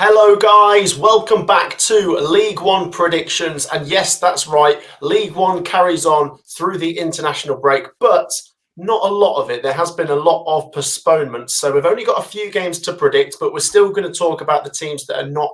Hello guys, welcome back to League One predictions. And yes, that's right, League One carries on through the international break, but not a lot of it. There has been a lot of postponements, so we've only got a few games to predict, but we're still going to talk about the teams that are not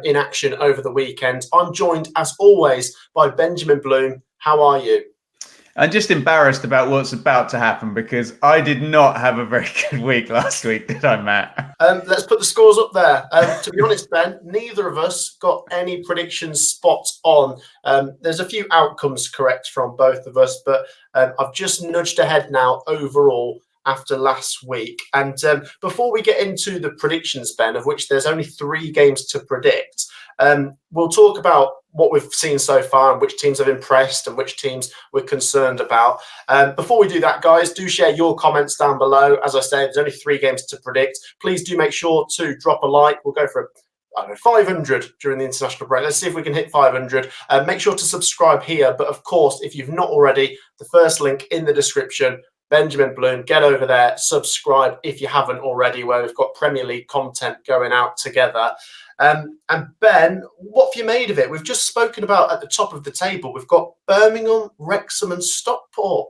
in action over the weekend. I'm joined, as always, by Benjamin Bloom. How are you? I'm just embarrassed about what's about to happen because I did not have a very good week last week, did I, Matt? Let's put the scores up there. To be honest, Ben, neither of us got any predictions spot on. There's a few outcomes correct from both of us, but I've just nudged ahead now overall after last week. And before we get into the predictions, Ben, of which there's only 3 games to predict, we'll talk about what we've seen so far and which teams have impressed and which teams we're concerned about. Before we do that, guys, do share your comments down below. As I said, there's only 3 games to predict. Please do make sure to drop a like. We'll go for 500 during the international break. Let's see if we can hit 500. Make sure to subscribe here. But of course, if you've not already, the first link in the description, Benjamin Bloom, get over there, subscribe if you haven't already, where we've got Premier League content going out together. And Ben, what have you made of it? We've just spoken about at the top of the table. We've got Birmingham, Wrexham and Stockport.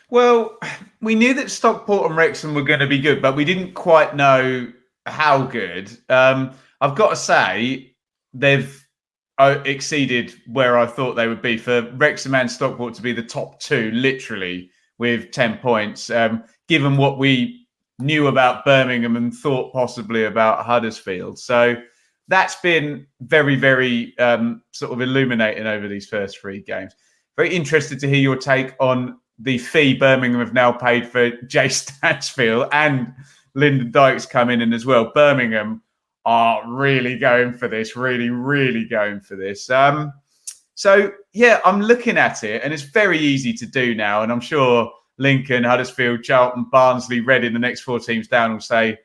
Well, we knew that Stockport and Wrexham were going to be good, but we didn't quite know how good. I've got to say, they've exceeded where I thought they would be. For Wrexham and Stockport to be the top 2, literally, with 10 points, given what we knew about Birmingham and thought possibly about Huddersfield. So that's been very, very sort of illuminating over these first 3 games. Very interested to hear your take on the fee Birmingham have now paid for Jay Stansfield, and Lyndon Dykes coming in as well. Birmingham are really going for this, really going for this. So, yeah, I'm looking at it, and it's very easy to do now. And I'm sure Lincoln, Huddersfield, Charlton, Barnsley, Reading, the next 4 teams down will say,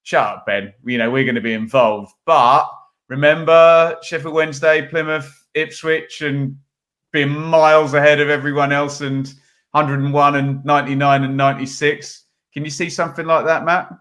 shut up, Ben. You know, we're going to be involved. But remember Sheffield Wednesday, Plymouth, Ipswich, and being miles ahead of everyone else, and 101 and 99 and 96. Can you see something like that, Matt?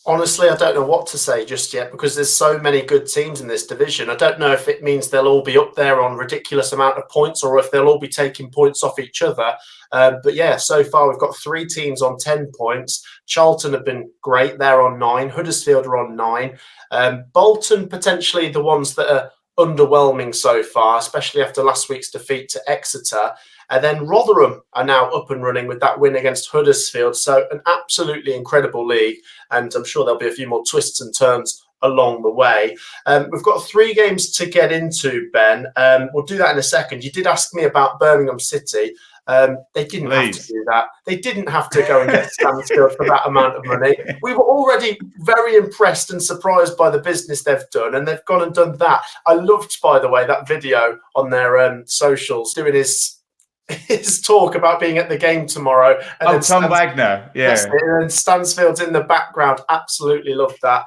Honestly, I don't know what to say just yet because there's so many good teams in this division. I don't know if it means they'll all be up there on ridiculous amount of points or if they'll all be taking points off each other. But yeah, so far we've got 3 teams on 10 points. Charlton have been great. They're on 9. Huddersfield are on 9. Bolton potentially the ones that are underwhelming so far, especially after last week's defeat to Exeter. And then Rotherham are now up and running with that win against Huddersfield. So an absolutely incredible league. And I'm sure there'll be a few more twists and turns along the way. We've got 3 games to get into, Ben. We'll do that in a second. You did ask me about Birmingham City. They didn't have to do that. They didn't have to go and get Stansfield for that amount of money. We were already very impressed and surprised by the business they've done, and they've gone and done that. I loved, by the way, that video on their socials doing his talk about being at the game tomorrow. And Tom Wagner, yeah. And Stansfield's in the background. Absolutely loved that.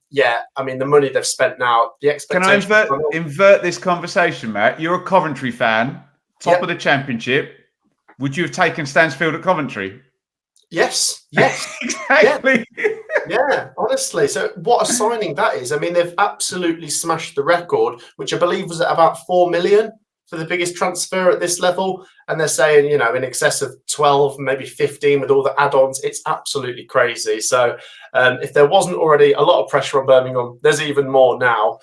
Yeah, I mean, the money they've spent now, the expectation. Can I invert this conversation, Matt? You're a Coventry fan. Top of the Championship. Would you have taken Stansfield at Coventry? Yes. Exactly. Yeah, honestly. So what a signing that is. I mean, they've absolutely smashed the record, which I believe was at about 4 million for the biggest transfer at this level. And they're saying, you know, in excess of 12, maybe 15 with all the add-ons. It's absolutely crazy. So if there wasn't already a lot of pressure on Birmingham, there's even more now.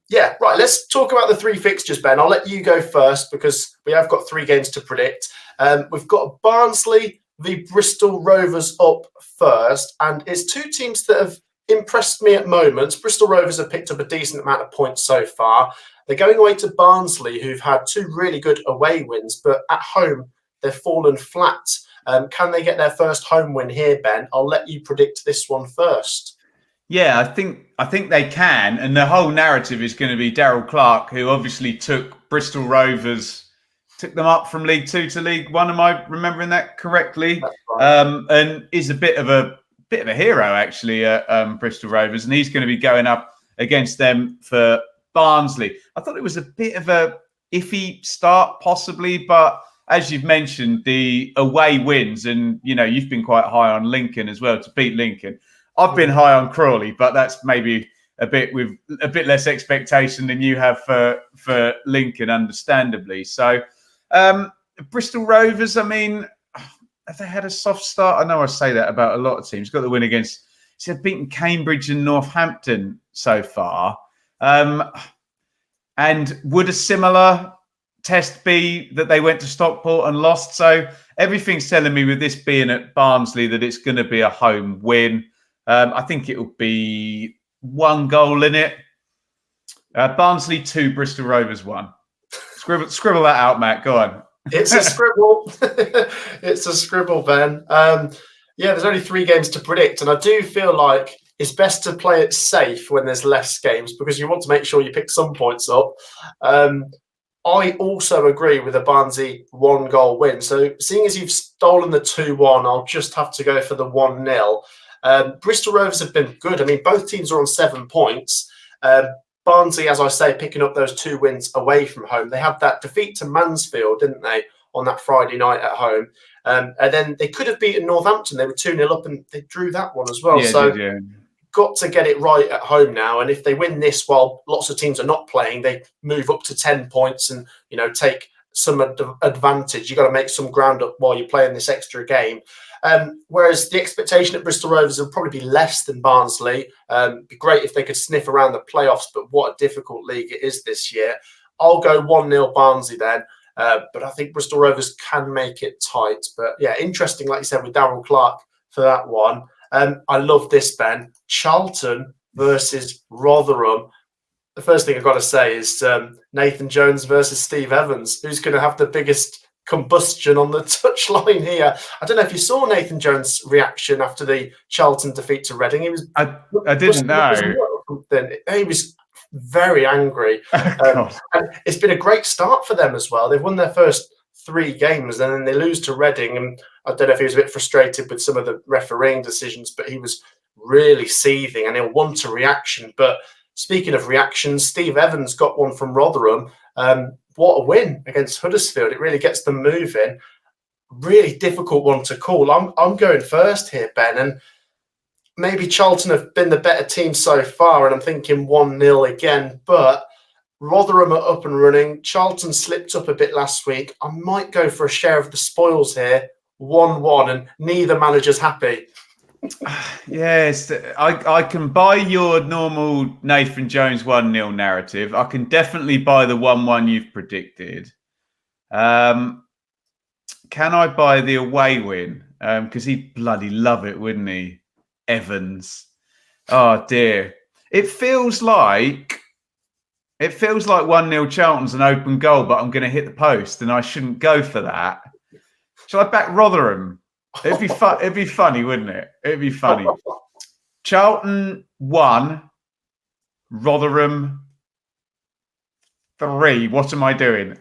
Yeah, right. Let's talk about the 3 fixtures, Ben. I'll let you go first because we have got 3 games to predict. We've got Barnsley v Bristol Rovers up first, and it's 2 teams that have impressed me at moments. Bristol Rovers have picked up a decent amount of points so far. They're going away to Barnsley, who've had 2 really good away wins, but at home they've fallen flat. Can they get their first home win here, Ben? I'll let you predict this one first. Yeah, I think they can, and the whole narrative is going to be Daryl Clark, who obviously took Bristol Rovers, took them up from League 2 to League 1. Am I remembering that correctly? That's right. And is a bit of a hero actually at Bristol Rovers, and he's going to be going up against them for Barnsley. I thought it was a bit of a iffy start, possibly, but as you've mentioned, the away wins, and you know you've been quite high on Lincoln as well to beat Lincoln. I've been high on Crawley, but that's maybe a bit less expectation than you have for Lincoln, understandably. So Bristol Rovers, I mean, have they had a soft start? I know I say that about a lot of teams. Got the win against, they've beaten Cambridge and Northampton so far. And would a similar test be that they went to Stockport and lost? So everything's telling me with this being at Barnsley that it's going to be a home win. I think it will be 1 goal in it. Barnsley 2, Bristol Rovers 1. Scribble that out, Matt. Go on. It's a scribble. It's a scribble, Ben. There's only 3 games to predict, and I do feel like it's best to play it safe when there's less games because you want to make sure you pick some points up. I also agree with a Barnsley 1 goal win. So seeing as you've stolen the 2-1, I'll just have to go for the 1-0. Bristol Rovers have been good. I mean, both teams are on 7 points. Barnsley, as I say, picking up those 2 wins away from home. They had that defeat to Mansfield, didn't they, on that Friday night at home. And then they could have beaten Northampton. They were 2-0 up and they drew that one as well. Yeah, got to get it right at home now. And if they win this while lots of teams are not playing, they move up to 10 points and, take some advantage. You've got to make some ground up while you're playing this extra game. Whereas the expectation at Bristol Rovers will probably be less than Barnsley. It'd be great if they could sniff around the playoffs, but what a difficult league it is this year. I'll go 1-0 Barnsley then. But I think Bristol Rovers can make it tight. But yeah, interesting, like you said, with Darryl Clark for that one. I love this, Ben. Charlton versus Rotherham. The first thing I've got to say is Nathan Jones versus Steve Evans. Who's going to have the biggest combustion on the touchline here? I don't know if you saw Nathan Jones' reaction after the Charlton defeat to Reading. I didn't know. He was very angry. And it's been a great start for them as well. They've won their first 3 games and then they lose to Reading. And I don't know if he was a bit frustrated with some of the refereeing decisions, but he was really seething and he'll want a reaction. But speaking of reactions, Steve Evans got one from Rotherham. What a win against Huddersfield. It really gets them moving. Really difficult one to call. I'm going first here, Ben. And maybe Charlton have been the better team so far, and I'm thinking 1-0 again. But Rotherham are up and running. Charlton slipped up a bit last week. I might go for a share of the spoils here. 1-1, and neither manager's happy. Yes, I can buy your normal Nathan Jones 1-0 narrative. I can definitely buy the 1-1 you've predicted. Can I buy the away win? Because he'd bloody love it, wouldn't he? Evans. Oh dear. It feels like 1-0 Charlton's an open goal, but I'm going to hit the post and I shouldn't go for that. Shall I back Rotherham? It'd be fun. It'd be funny, wouldn't it? It'd be funny. Charlton 1, Rotherham 3. What am I doing?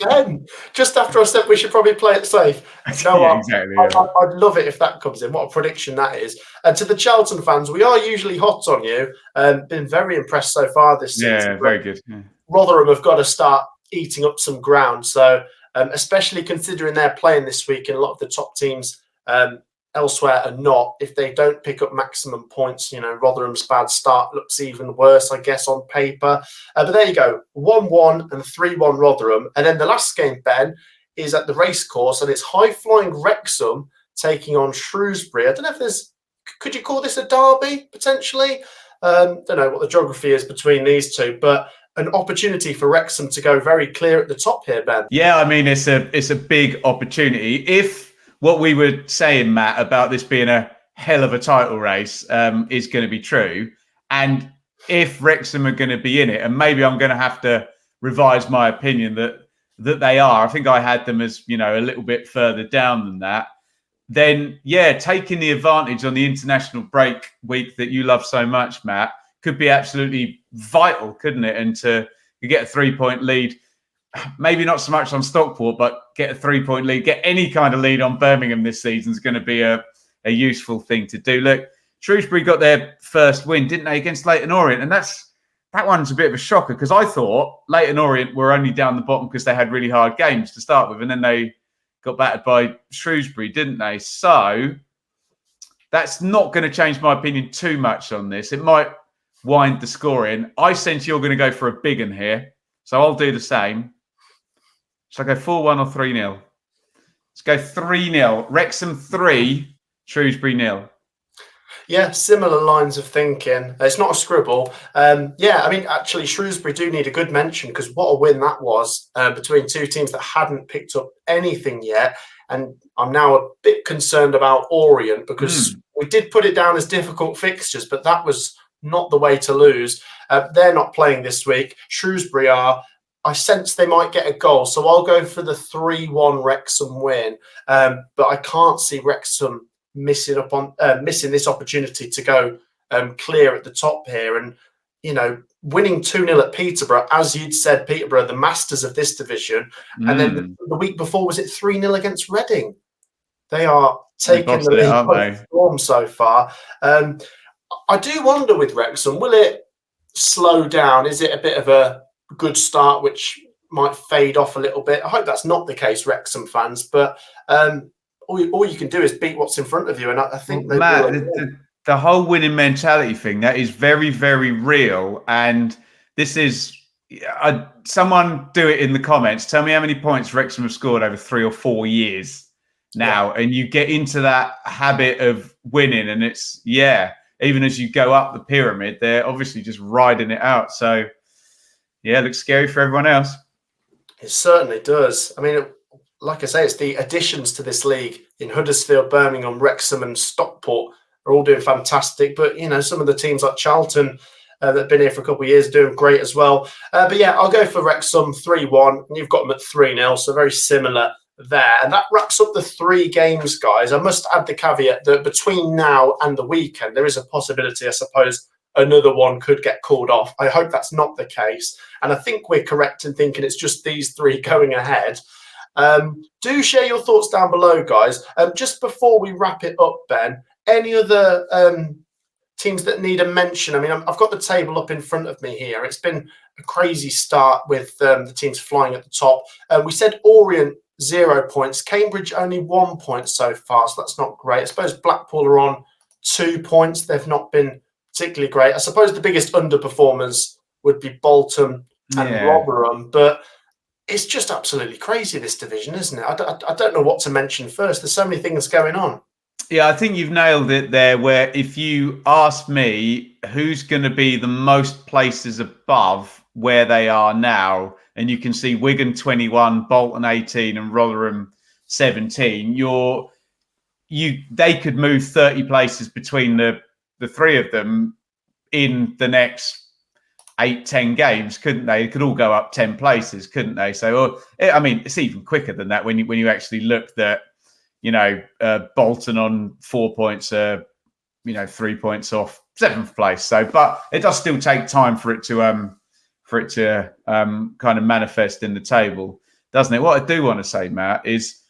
Ben, just after I said we should probably play it safe. Exactly. I'd love it if that comes in. What a prediction that is. And to the Charlton fans, we are usually hot on you. Been very impressed so far this season. Yeah, very good. Yeah. Rotherham have got to start eating up some ground. So, especially considering they're playing this week and a lot of the top teams elsewhere are not. If they don't pick up maximum points, Rotherham's bad start looks even worse, I guess, on paper. But there you go, 1-1 and 3-1 Rotherham. And then the last game, Ben, is at the racecourse, and it's high-flying Wrexham taking on Shrewsbury. I don't know if could you call this a derby, potentially? Don't know what the geography is between these two, but an opportunity for Wrexham to go very clear at the top here, Ben. Yeah, I mean, it's a big opportunity. If what we were saying, Matt, about this being a hell of a title race is going to be true, and if Wrexham are going to be in it, and maybe I'm going to have to revise my opinion that they are. I think I had them as, a little bit further down than that. Then, yeah, taking the advantage on the international break week that you love so much, Matt, could be absolutely vital, couldn't it? And to get a 3-point lead, maybe not so much on Stockport, but get a 3-point lead, get any kind of lead on Birmingham this season is going to be a useful thing to do. Look, Shrewsbury got their first win, didn't they, against Leyton Orient? And that one's a bit of a shocker because I thought Leyton Orient were only down the bottom because they had really hard games to start with, and then they got battered by Shrewsbury, didn't they? So that's not going to change my opinion too much on this. It might wind the score in. I sense you're going to go for a big one here, so I'll do the same. Shall I go 4-1 or 3-0? Let's go 3-0. Wrexham 3, Shrewsbury 0. Yeah, similar lines of thinking. It's not a scribble. Yeah, I mean, actually, Shrewsbury do need a good mention because what a win that was between two teams that hadn't picked up anything yet. And I'm now a bit concerned about Orient because we did put it down as difficult fixtures, but that was not the way to lose. They're not playing this week. Shrewsbury are. I sense they might get a goal, so I'll go for the 3-1 Wrexham win. But I can't see Wrexham missing this opportunity to go clear at the top here. And, you know, winning 2-0 at Peterborough, as you'd said, Peterborough, the masters of this division. And then the week before, was it 3-0 against Reading? They are taking the lead by storm so far. I do wonder with Wrexham, will it slow down? Is it a bit of a good start, which might fade off a little bit? I hope that's not the case, Wrexham fans, but all you can do is beat what's in front of you. And I think the whole winning mentality thing, that is very, very real. And this is, someone do it in the comments. Tell me how many points Wrexham have scored over 3 or 4 years now. Yeah. And you get into that habit of winning. And it's, even as you go up the pyramid, they're obviously just riding it out. So, it looks scary for everyone else. It certainly does. I mean, like I say, it's the additions to this league in Huddersfield, Birmingham, Wrexham and Stockport are all doing fantastic. But, you know, some of the teams like Charlton that have been here for a couple of years are doing great as well. But, yeah, I'll go for Wrexham 3-1. And you've got them at 3-0, so very similar there. And that wraps up the 3 games, guys. I must add the caveat that between now and the weekend, there is a possibility, I suppose, another one could get called off. I hope that's not the case. And I think we're correct in thinking it's just these 3 going ahead. Do share your thoughts down below, guys. Just before we wrap it up, Ben, any other teams that need a mention? I mean, I've got the table up in front of me here. It's been a crazy start with the teams flying at the top. We said Orient 0 points. Cambridge only 1 point so far, so that's not great. I suppose Blackpool are on 2 points. They've not been particularly great. I suppose the biggest underperformers would be Bolton and Rotherham, but it's just absolutely crazy, this division, isn't it? I don't know what to mention first. There's so many things going on. Yeah, I think you've nailed it there, where if you ask me who's going to be the most places above where they are now, and you can see Wigan 21, Bolton 18 and Rotherham 17, they could move 30 places between the 3 of them in the next 8-10 games, couldn't they? They could all go up 10 places, couldn't they? So, I mean, it's even quicker than that when you actually looked at, you know, Bolton on 4 points, 3 points off 7th place. So, but it does still take time for it to kind of manifest in the table, doesn't it? What I do want to say, Matt, is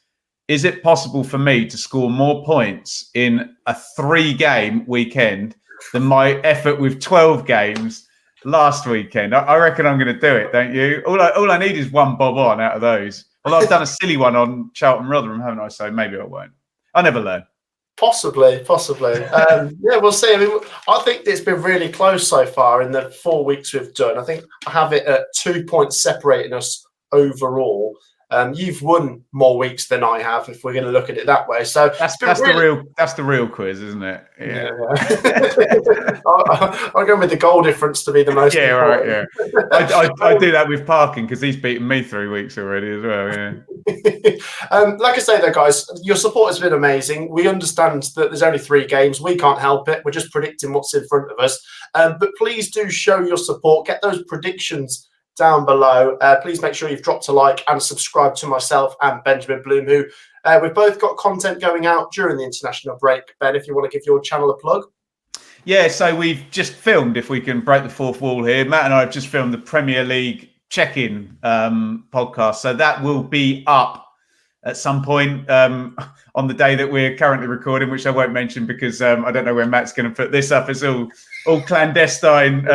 it possible for me to score more points in a 3-game weekend than my effort with 12 games last weekend? I reckon I'm going to do it, don't you? All I need is one bob on out of those. Although I've done a silly one on Charlton Rotherham, haven't I? So maybe I won't. I never learn. Possibly. We'll see. I mean, I think it's been really close so far in the 4 weeks we've done. I think I have it at 2 points separating us overall. You've won more weeks than I have, if we're going to look at it that way. So that's the real quiz, isn't it? Yeah. I'll go with the goal difference to be the most. Yeah, important. Right. Yeah. I do that with Parkin because he's beaten me 3 weeks already as well. Yeah. Like I say, though, guys, your support has been amazing. We understand that there's only 3 games. We can't help it. We're just predicting what's in front of us. But please do show your support. Get those predictions down below. Please make sure you've dropped a like and subscribe to myself and Benjamin Bloom, who we've both got content going out during the international break. Ben, if you want to give your channel a plug. Yeah, so we've just filmed, if we can break the fourth wall here, Matt and I have just filmed the Premier League check-in podcast. So that will be up at some point on the day that we're currently recording, which I won't mention because I don't know where Matt's going to put this up. It's all clandestine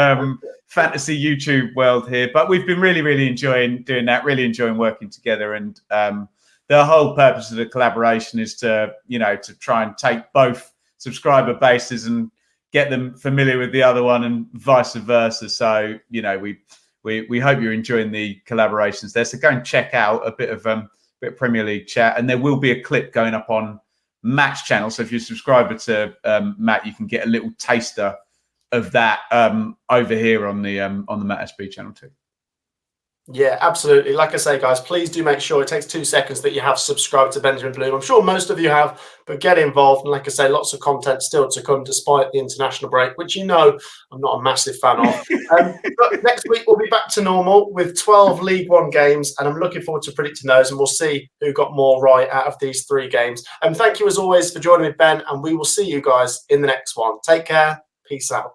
fantasy YouTube world here. But we've been really, really enjoying doing that, really enjoying working together. And the whole purpose of the collaboration is to try and take both subscriber bases and get them familiar with the other one and vice versa. So, we hope you're enjoying the collaborations there. So go and check out a bit of Premier League chat, and there will be a clip going up on Matt's channel. So if you're a subscriber to Matt, you can get a little taster of that over here on the Matt SB channel too. Yeah, absolutely. Like I say, guys, please do make sure it takes 2 seconds that you have subscribed to Benjamin Bloom. I'm sure most of you have, but get involved. And like I say, lots of content still to come despite the international break, which I'm not a massive fan of. But next week we'll be back to normal with 12 League One games, and I'm looking forward to predicting those, and we'll see who got more right out of these 3 games. And thank you as always for joining me, Ben, and we will see you guys in the next one. Take care. Peace out.